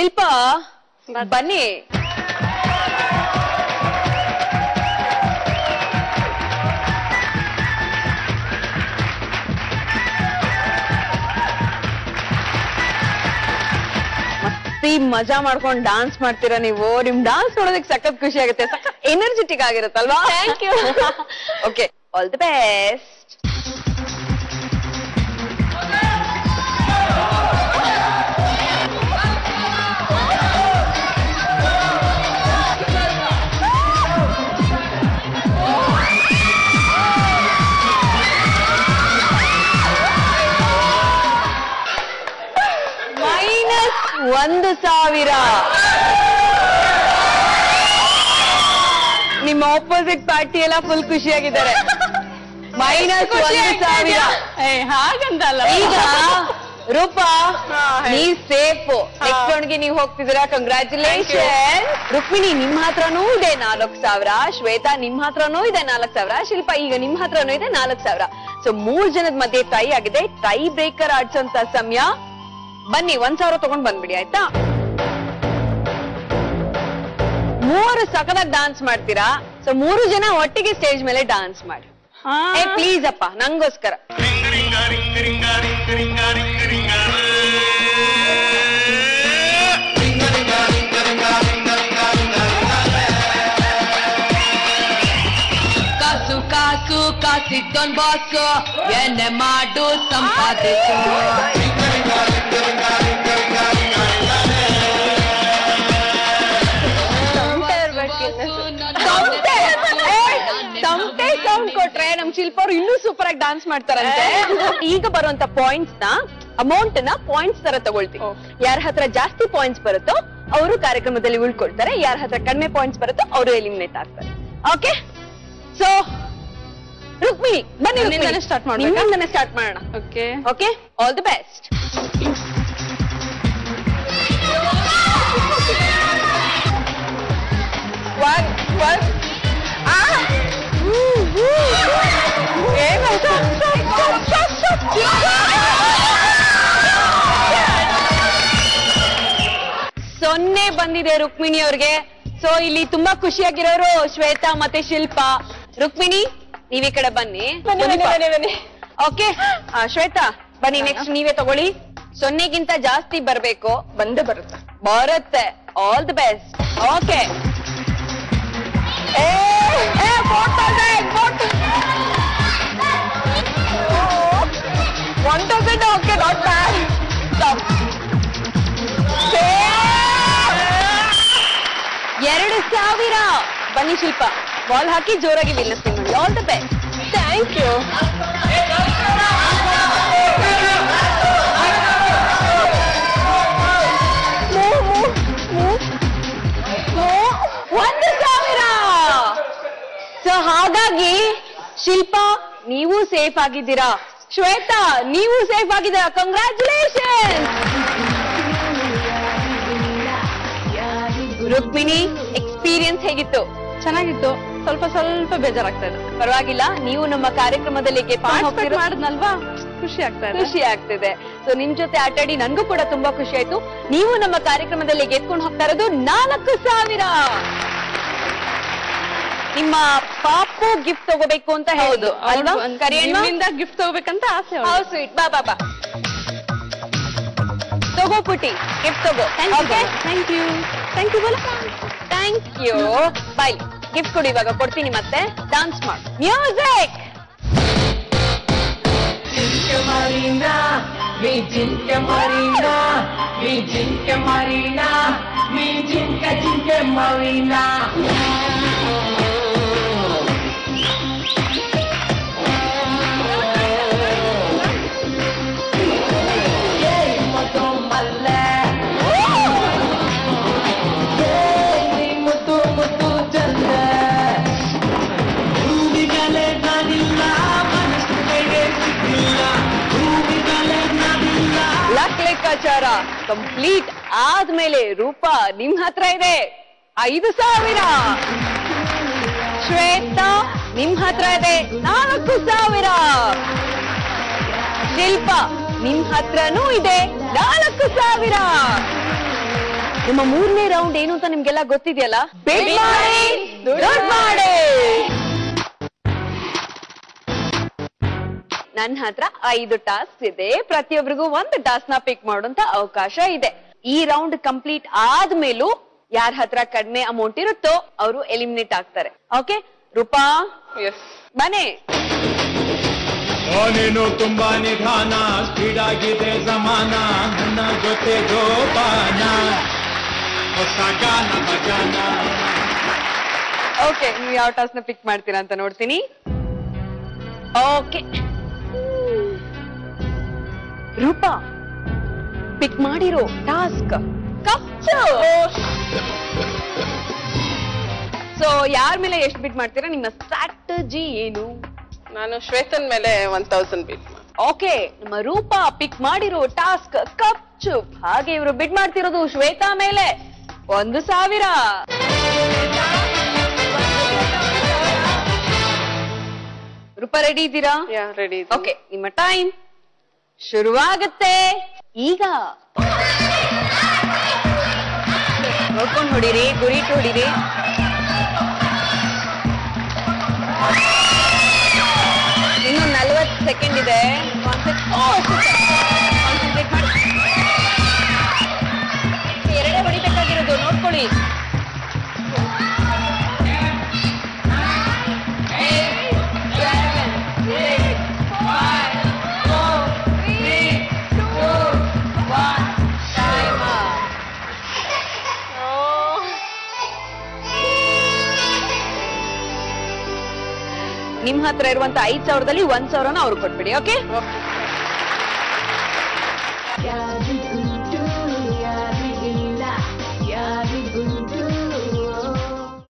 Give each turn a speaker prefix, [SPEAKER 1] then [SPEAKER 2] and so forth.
[SPEAKER 1] ಶಿಲ್ಪಾ ಬನ್ನಿ. ಮಸ್ತಿ ಮಜಾ ಮಾಡ್ಕೊಂಡು ಡಾನ್ಸ್ ಮಾಡ್ತೀರಾ ನೀವು. ನಿಮ್ ಡಾನ್ಸ್ ನೋಡೋದಕ್ಕೆ ಸಖತ್ ಖುಷಿ ಆಗುತ್ತೆ, ಸಖತ್ ಎನರ್ಜೆಟಿಕ್ ಆಗಿರುತ್ತಲ್ವಾ? Thank you. Okay, all the best. -1000. ನಿಮ್ಮ ಆಪೋಸಿಟ್ ಪಾರ್ಟಿ ಎಲ್ಲ ಫುಲ್ ಖುಷಿಯಾಗಿದ್ದಾರೆ. -1000.
[SPEAKER 2] ಹಾಗಂತಲ್ಲ.
[SPEAKER 1] ಈಗ ರೂಪಾ ನೀವ್ ಸೇಫ್. ನೆಕ್ಸ್ಟ್ ರೌಂಡ್ಗೆ ನೀವ್ ಹೋಗ್ತಿದ್ದೀರಾ. ಕಂಗ್ರಾಚುಲೇಷನ್. ರುಕ್ಮಿಣಿ ನಿಮ್ ಹತ್ರನೂ ಇದೆ 4000. ಶ್ವೇತಾ ನಿಮ್ ಹತ್ರನೂ ಇದೆ 4000. ಶಿಲ್ಪಾ ಈಗ ನಿಮ್ ಹತ್ರನೂ ಇದೆ 4000. ಸೊ 3 ಜನದ ಮಧ್ಯೆ ಟೈ ಆಗಿದೆ. ಟೈ ಬ್ರೇಕರ್ ಆಡ್ಸೋಂತ ಸಮಯ. ಬನ್ನಿ 1000 ತಗೊಂಡ್ ಬಂದ್ಬಿಡಿ ಆಯ್ತಾ. 3 ಸಖತ್ತಾಗಿ ಡಾನ್ಸ್ ಮಾಡ್ತೀರಾ. ಸೊ 3 ಜನ ಒಟ್ಟಿಗೆ ಸ್ಟೇಜ್ ಮೇಲೆ ಡಾನ್ಸ್ ಮಾಡಿ. ಪ್ಲೀಸ್ ಅಪ್ಪ, ನಂಗೋಸ್ಕರ.
[SPEAKER 2] ಕಾಸು ಕಾಸು ಕಾಸಿದ್ದೊಂದ್ ಬಾಸು, ಎಣ್ಣೆ ಮಾಡು ಸಂಪಾದಿಸು.
[SPEAKER 1] ತಮಟೆ ಸೌಂಡ್ ಕೊಟ್ರೆ ನಮ್ ಶಿಲ್ಪ ಅವ್ರು ಇನ್ನೂ ಸೂಪರ್ ಆಗಿ ಡಾನ್ಸ್ ಮಾಡ್ತಾರಂತೆ. ಈಗ ಬರುವಂತ ಪಾಯಿಂಟ್ಸ್ ನ ಅಮೌಂಟ್ ನ ಪಾಯಿಂಟ್ಸ್ ತರ ತಗೊಳ್ತೀವಿ. ಯಾರ ಹತ್ರ ಜಾಸ್ತಿ ಪಾಯಿಂಟ್ಸ್ ಬರುತ್ತೋ ಅವರು ಕಾರ್ಯಕ್ರಮದಲ್ಲಿ ಉಳ್ಕೊಳ್ತಾರೆ. ಯಾರ ಹತ್ರ ಕಡಿಮೆ ಪಾಯಿಂಟ್ಸ್ ಬರುತ್ತೋ ಅವರು ಎಲಿಮಿನೇಟ್ ಆಗ್ತಾರೆ. ಓಕೆ, ಸೊ ರುಕ್ಮಿಣಿ ಬನ್ನಿ, ಸ್ಟಾರ್ಟ್ ಮಾಡೋಣ. Okay okay, all the best. ಸೊನ್ನೆ ಬಂದಿದೆ ರುಕ್ಮಿಣಿ ಅವ್ರಿಗೆ. ಸೊ ಇಲ್ಲಿ ತುಂಬಾ ಖುಷಿಯಾಗಿರೋರು ಶ್ವೇತಾ ಮತ್ತೆ ಶಿಲ್ಪಾ. ರುಕ್ಮಿಣಿ ನೀವ್ ಈ ಕಡೆ ಬನ್ನಿ. ಓಕೆ ಶ್ವೇತಾ ಬನ್ನಿ, ನೆಕ್ಸ್ಟ್ ನೀವೇ ತಗೊಳ್ಳಿ. 0ಗಿಂತ ಜಾಸ್ತಿ ಬರ್ಬೇಕು. ಬಂದೇ ಬರುತ್ತೆ. All the best. Okay, 1000. Okay, not bad. 2000. ಬನ್ನಿ ಶಿಲ್ಪ, ಬಾಲ್ ಹಾಕಿ ಜೋರಾಗಿ ವಿನ್ನಿಸ್ತೀನಿ ನೋಡಿ. All the best. Thank you. 1000. So ಹಾಗಾಗಿ ಶಿಲ್ಪಾ ನೀವು ಸೇಫ್ ಆಗಿದ್ದೀರಾ. ಶ್ವೇತಾ ನೀವು ಸೇಫ್ ಆಗಿದ್ದೀರಾ. ಕಂಗ್ರಾಚುಲೇಷನ್. ರುಕ್ಮಿಣಿ ಎಕ್ಸ್ಪೀರಿಯನ್ಸ್ ಹೇಗಿತ್ತು?
[SPEAKER 2] ಚೆನ್ನಾಗಿತ್ತು. ಸ್ವಲ್ಪ ಬೇಜಾರಾಗ್ತಾ ಇದೆ.
[SPEAKER 1] ಪರವಾಗಿಲ್ಲ, ನೀವು ನಮ್ಮ ಕಾರ್ಯಕ್ರಮದಲ್ಲಿ
[SPEAKER 2] ಮಾಡಿದ್ನಲ್ವಾ, ಖುಷಿ
[SPEAKER 1] ಆಗ್ತಿದೆ. ಸೊ ನಿಮ್ ಜೊತೆ ಆಟಾಡಿ ನನ್ಗೂ ಕೂಡ ತುಂಬಾ ಖುಷಿ ಆಯ್ತು. ನೀವು ನಮ್ಮ ಕಾರ್ಯಕ್ರಮದಲ್ಲಿ ಗೆದ್ಕೊಂಡು ಹೋಗ್ತಾ ಇರೋದು 4000. ನಿಮ್ಮ ಪಾಪು ಗಿಫ್ಟ್ ತಗೋಬೇಕು ಅಂತ ಹೇಳುದು ಅಲ್ವಾ?
[SPEAKER 2] ಕರಿಯಿಂದ ಗಿಫ್ಟ್ ತಗೋಬೇಕಂತ ಆಸೆ.
[SPEAKER 1] ಸ್ವೀಟ್. ಬಾ ಬಾ ಬಾ, ತಗೋ ಪುಟಿ, ಗಿಫ್ಟ್ ತಗೋ. ಥ್ಯಾಂಕ್ ಯು ಬೋಲ. Thank you. ಬಾಯ್. ಗಿಫ್ಟ್ ಕೊಡಿ, ಇವಾಗ ಕೊಡ್ತೀನಿ. ಮತ್ತೆ ಡಾನ್ಸ್ ಮಾಡು. Music.
[SPEAKER 3] Marina, mi jinka Marina, mi jinka Marina, mi jinka Marina.
[SPEAKER 1] ಲೆಕ್ಕಾಚಾರ ಕಂಪ್ಲೀಟ್ ಆದ್ಮೇಲೆ ರೂಪಾ ನಿಮ್ ಹತ್ರ ಇದೆ 5000. ಶ್ವೇತಾ ನಿಮ್ ಹತ್ರ ಇದೆ 4000. ಶಿಲ್ಪಾ ನಿಮ್ ಹತ್ರನೂ ಇದೆ 4000. ನಿಮ್ಮ ಮೂರನೇ ರೌಂಡ್ ಏನು ಅಂತ ನಿಮ್ಗೆಲ್ಲ ಗೊತ್ತಿದೆಯಲ್ಲ. ಬೇಗ ಮಾಡಿ, ದುಡ್ಡು ಮಾಡಿ. ನನ್ನ ಹತ್ರ 5 ಟಾಸ್ಕ್ ಇದೆ. ಪ್ರತಿಯೊಬ್ಬರಿಗೂ ಒಂದು ಟಾಸ್ಕ್ ನ ಪಿಕ್ ಮಾಡುವಂತ ಅವಕಾಶ ಇದೆ. ಈ ರೌಂಡ್ ಕಂಪ್ಲೀಟ್ ಆದ್ಮೇಲೂ ಯಾರ ಹತ್ರ ಕಡಿಮೆ ಅಮೌಂಟ್ ಇರುತ್ತೋ ಅವರು ಎಲಿಮಿನೇಟ್ ಆಗ್ತಾರೆ. ಓಕೆ ರೂಪಾ, ಬನ್ನಿ.
[SPEAKER 4] ನೀನು ತುಂಬಾ ನಿಧಾನ, ಸ್ಪೀಡ್ ಆಗಿದೆ ಜಮಾನ, ನನ್ನ ಜೊತೆ ಜೋಪಾನ, ಹೊಸ ಗಾನ ಬಜಾನ.
[SPEAKER 1] ಓಕೆ, ನೀವು ಯಾವ ಟಾಸ್ಕ್ ನ ಪಿಕ್ ಮಾಡ್ತೀರಾ ಅಂತ ನೋಡ್ತೀನಿ. ಓಕೆ ರೂಪಾ, ಪಿಕ್ ಮಾಡಿರೋ ಟಾಸ್ಕ್ ಕಚ್ಚು. ಸೊ ಯಾರ ಮೇಲೆ ಎಷ್ಟು ಬಿಟ್ ಮಾಡ್ತೀರಾ? ನಿಮ್ಮ ಸ್ಟ್ರಾಟಜಿ ಏನು?
[SPEAKER 2] ನಾನು ಶ್ವೇತನ್ ಮೇಲೆ 1000 ಬಿಟ್.
[SPEAKER 1] ಓಕೆ, ನಮ್ಮ ರೂಪಾ ಪಿಕ್ ಮಾಡಿರೋ ಟಾಸ್ಕ್ ಕಚ್ಚು. ಹಾಗೆ ಇವರು ಬಿಡ್ ಮಾಡ್ತಿರೋದು ಶ್ವೇತಾ ಮೇಲೆ 1000. ರೂಪಾ ರೆಡಿ ಇದ್ದೀರಾ?
[SPEAKER 2] ರೆಡಿ.
[SPEAKER 1] ಓಕೆ, ನಿಮ್ಮ ಟೈಮ್ ಶುರುವಾಗುತ್ತೆ ಈಗ. ನೋಡ್ಕೊಂಡು ಹೊಡಿರಿ, ಗುರಿಟ್ಟು ಹೊಡಿರಿ. ಇನ್ನು 40 ಸೆಕೆಂಡ್ ಇದೆ. ಕಾನ್ಸಂಟ್ರೇಟ್ ಮಾಡಿ. ಎರಡೇ ಹೊಡಿಬೇಕಾಗಿರೋದು, ನೋಡ್ಕೊಳ್ಳಿ. ನಿಮ್ ಹತ್ರ ಇರುವಂತ 5000ದಲ್ಲಿ 1000ನ ಅವ್ರಿಗೆ ಕೊಟ್ಬಿಡಿ. ಓಕೆ,